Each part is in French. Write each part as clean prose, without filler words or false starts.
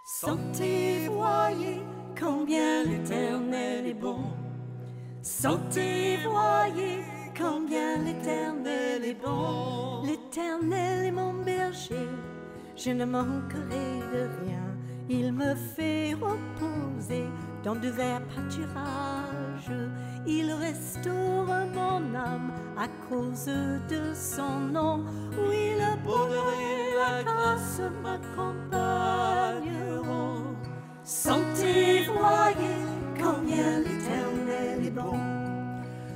Sentez, voyez combien l'Éternel est bon. Sentez, voyez combien l'Éternel est bon. L'Éternel est mon berger, je ne manquerai de rien. Il me fait reposer dans de verts pâturages. Il restaure mon âme à cause de son nom. Oui, le bonheur et la grâce m'accompagneront. Sentez, voyez combien l'Éternel est bon.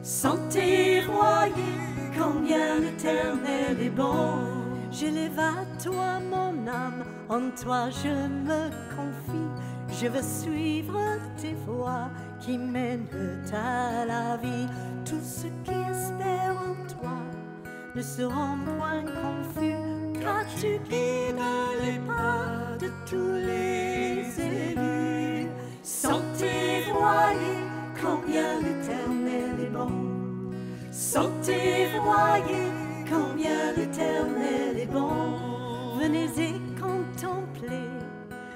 Sentez, voyez combien l'Éternel est bon. J'élève à toi mon âme, en toi je me confie. Je veux suivre tes voies qui mènent à la vie. Tous ceux qui espèrent en toi ne seront point confus, car tu guides les pas de tous les élus. Sentez, voyez combien l'Éternel est bon. Sentez, voyez combien l'Éternel est bon. Venez et contemplez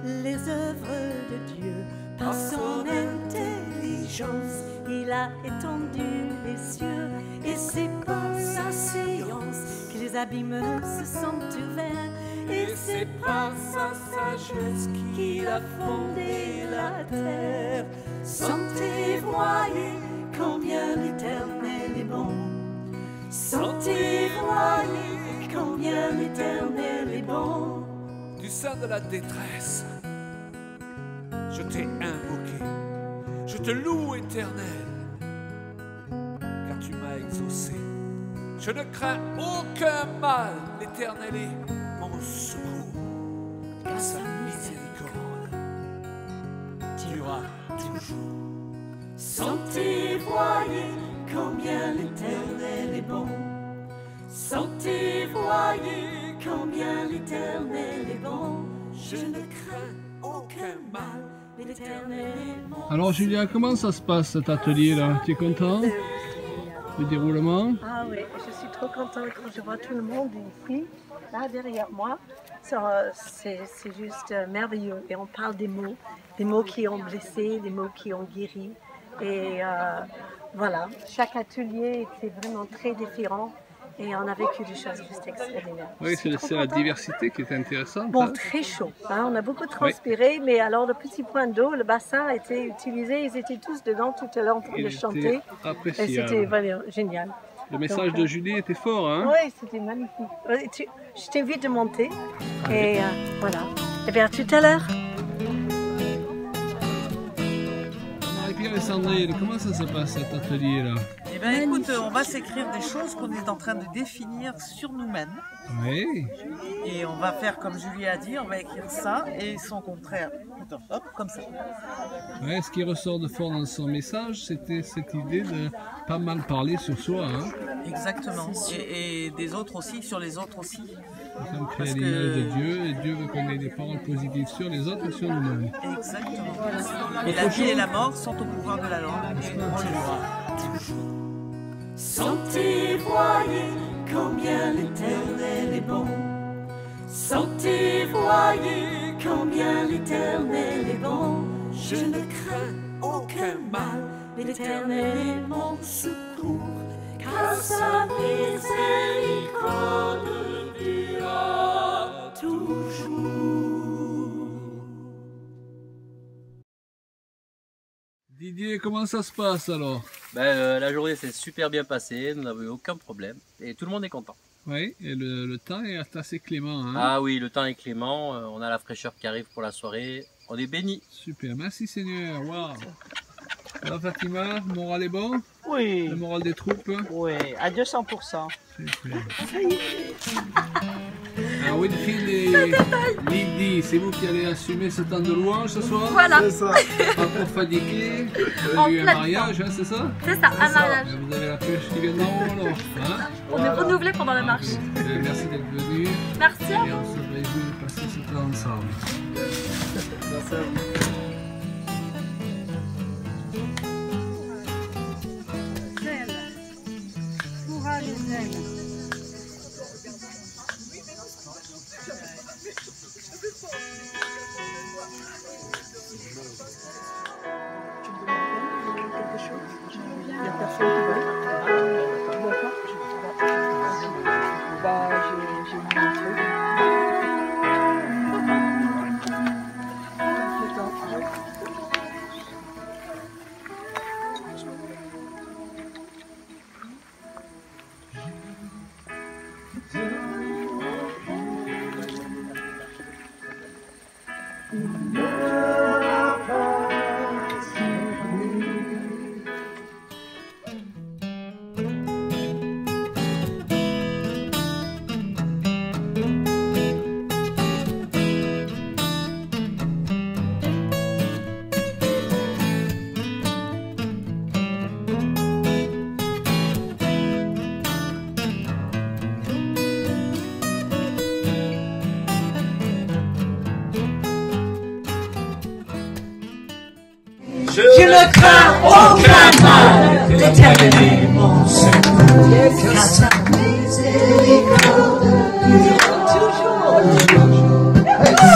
les œuvres de Dieu. Par son intelligence, il a étendu les cieux, et c'est par sa science que les abîmes se sont ouverts, et c'est par sa sagesse qu'il a fondé la terre. Sentez, voyez combien l'Éternel est bon. Sentez, voyez combien l'Éternel est bon. Du sein de la détresse, je t'ai invoqué, je te loue, Éternel, car tu m'as exaucé. Je ne crains aucun mal, l'Éternel est mon secours, car sa miséricorde durera toujours. Sentez, voyez combien l'Éternel est bon. Sentez, voyez combien l'Éternel est bon. Je ne crains aucun mal, mais l'Éternel est mon. Alors Julia, comment ça se passe cet atelier là? Tu es content? Le déroulement? Ah oui, je suis trop contente quand je vois tout le monde ici, là derrière moi. C'est juste merveilleux. Et on parle des mots qui ont blessé, des mots qui ont guéri. Et voilà, chaque atelier était vraiment très différent. Et on a vécu des choses juste extraordinaires. Oui, c'est la diversité qui est intéressante. Bon, hein? très chaud. Hein, on a beaucoup transpiré, mais alors le petit point d'eau, le bassin a été utilisé. Ils étaient tous dedans tout à l'heure en train de chanter. Et c'était vraiment génial. Le message de Julie était fort, hein? Oui, c'était magnifique. Je t'invite de monter. Et voilà. Et bien, à tout à l'heure. Marie-Pierre et Sandrine, comment ça se passe cet atelier là? Eh bien écoute, on va s'écrire des choses qu'on est en train de définir sur nous-mêmes. Oui. Et on va faire comme Julie a dit, on va écrire ça et son contraire. Hop, comme ça. Ouais, ce qui ressort de fort dans son message, c'était cette idée de pas mal parler sur soi. Hein? Exactement. Et des autres aussi, sur les autres aussi. Nous sommes créés à l'image de Dieu, et Dieu veut qu'on ait des paroles positives sur les autres et sur nous-mêmes. Exactement. Et la vie et la mort sont au pouvoir de la langue. Et on le verra. Sentez, voyez combien l'Éternel est bon. Sentez, voyez combien l'Éternel est bon. Je ne crains aucun mal, mais l'Éternel est mon secours, car sa miséricorde durera toujours. Didier, comment ça se passe alors? La journée s'est super bien passée, nous n'avons eu aucun problème et tout le monde est content. Oui, et le temps est assez clément. Hein? Ah oui, le temps est clément, on a la fraîcheur qui arrive pour la soirée, on est bénis. Super, merci Seigneur, waouh. Alors Fatima, le moral est bon? Oui. Le moral des troupes? Oui, à 200%. Super. Alors Winfield et Lydie, c'est vous qui allez assumer ce temps de louange ce soir? Voilà. C'est ça. Pas trop fatigué. Vous avez eu un mariage, hein, c'est ça? C'est ça, un mariage. Vous avez la pêche qui vient d'en haut, alors, hein? On est renouvelé pendant la marche. Merci d'être venu. Merci à Et on vous. se réjouit de passer ce temps ensemble. Merci à vous. Courage, Israël. Je ne crains aucun mal, l'Éternel est mon secours. Car sa miséricorde dure toujours.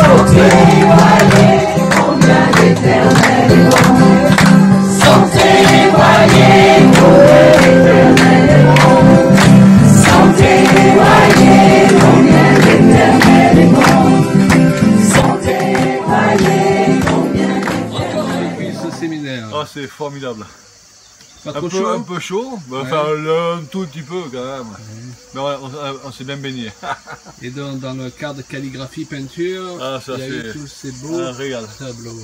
Sentez, voyez combien l'Éternel est bon. Sentez, voyez combien l'Éternel est bon. Sentez, voyez combien l'Éternel est bon. Sentez, voyez combien Depuis ce séminaire. Ah, c'est formidable. Pas trop chaud? Un peu chaud, mais enfin un tout petit peu quand même. Mais on s'est bien baigné. Et dans le cadre de calligraphie, peinture, Ah, ça, il y a eu c'est tous ces beaux un régal. tableaux.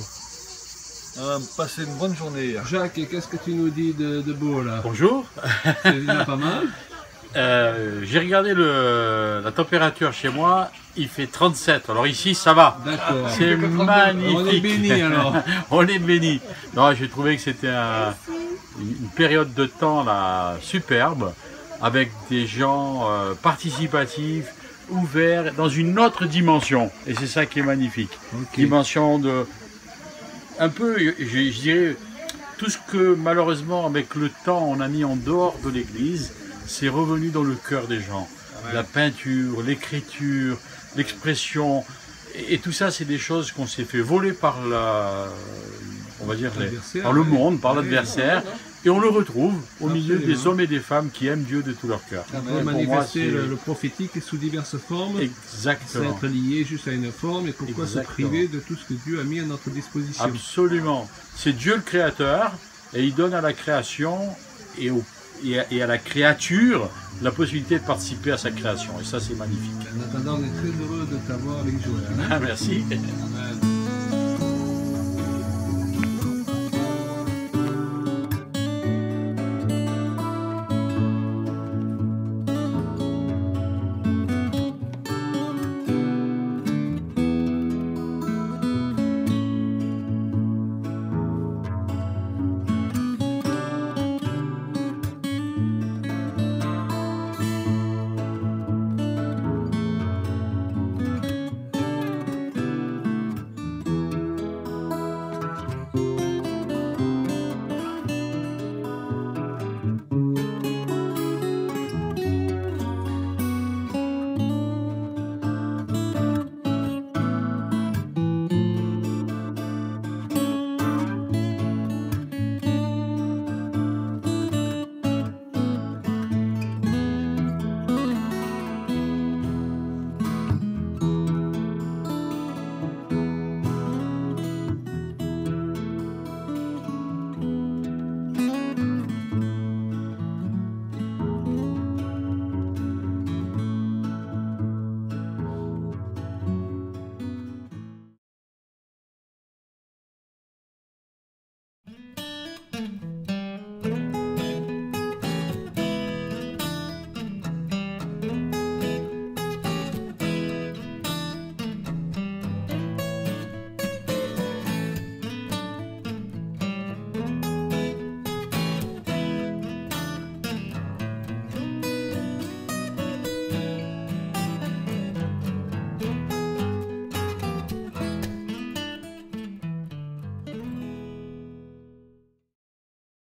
On a passé une bonne journée hier. Jacques, qu'est-ce que tu nous dis de beau là? Bonjour. C'est déjà pas mal. J'ai regardé la température chez moi, il fait 37. Alors ici, ça va. D'accord. C'est magnifique. On est béni alors. On est béni. Non, j'ai trouvé que c'était une période de temps là superbe, avec des gens participatifs, ouverts, dans une autre dimension. Et c'est ça qui est magnifique. Okay. Dimension de... Un peu, je dirais, tout ce que malheureusement, avec le temps, on a mis en dehors de l'église, c'est revenu dans le cœur des gens. Ouais. La peinture, l'écriture, l'expression, et tout ça, c'est des choses qu'on s'est fait voler par on va dire par le monde, par l'adversaire, et on le retrouve au milieu des hommes et des femmes qui aiment Dieu de tout leur cœur. Ça peut manifester le prophétique sous diverses formes. Exactement. C'est être lié juste à une forme, et pourquoi se priver de tout ce que Dieu a mis à notre disposition? Absolument. C'est Dieu le créateur, et il donne à la création et à la créature la possibilité de participer à sa création. Et ça, c'est magnifique. En attendant, on est très heureux de t'avoir avec Joël. Merci.